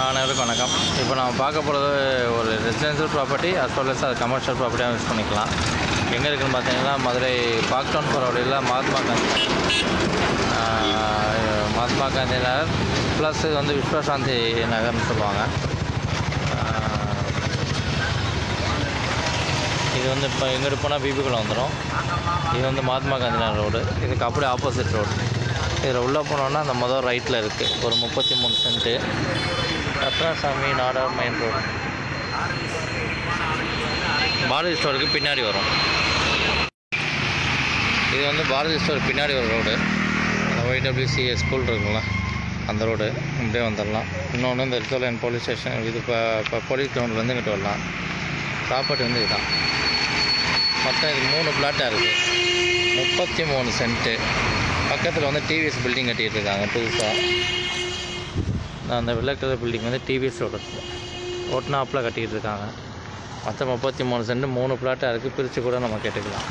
அனைவருக்கும் வணக்கம். இப்போ நம்ம பார்க்க போகிறது ஒரு residential property as well as அது கமர்ஷியல் ப்ராப்பர்ட்டியாக யூஸ் பண்ணிக்கலாம். எங்கே இருக்குதுன்னு பார்த்தீங்கன்னா மதுரை பார்க் டவுன் போகிற வழியில் மகாத்மா காந்தி நகர் ப்ளஸ் இது வந்து விஸ்வசாந்தி நகர்னு சொல்லுவாங்க. இது வந்து இப்போ எங்கிட்டு போனால் பிபிக்குள்ளே வந்துடும். இது வந்து மகாத்மா காந்தி நகர் ரோடு, இதுக்கு அப்படியே ஆப்போசிட் ரோடு. இதில் உள்ளே போனோன்னா அந்த மொதல் ரைட்டில் இருக்குது ஒரு 33 cent Ratnasamy Nadar main road. Bharathi ஸ்டோருக்கு பின்னாடி வரும். இது வந்து பாரதி ஸ்டோர் பின்னாடி ஒரு ரோடு, அந்த YWCA ஸ்கூல் இருக்குங்களா அந்த ரோடு. இப்படியே வந்துடலாம். இன்னொன்று இந்த ரிசோலியன் போலீஸ் ஸ்டேஷன், இது இப்போ போலீஸ் கிரவுண்ட்லேருந்து இங்கிட்டு வரலாம். ப்ராப்பர்ட்டி வந்து இதுதான். மொத்தம் இது 3 பிளாட்டாக இருக்குது, 33 சென்ட்டு. பக்கத்தில் வந்து டிவிஎஸ் பில்டிங் கட்டிகிட்டு இருக்காங்க புதுசாக. அந்த வெள்ளை கலர் பில்டிங் வந்து டிவிஎஸோட ஓட்டுனாப்பில் கட்டிகிட்டு இருக்காங்க. மொத்தம் 33 சென்ட் 3 பிளாட்டாக இருக்குது. பிரித்து கூட நம்ம கேட்டுக்கலாம்.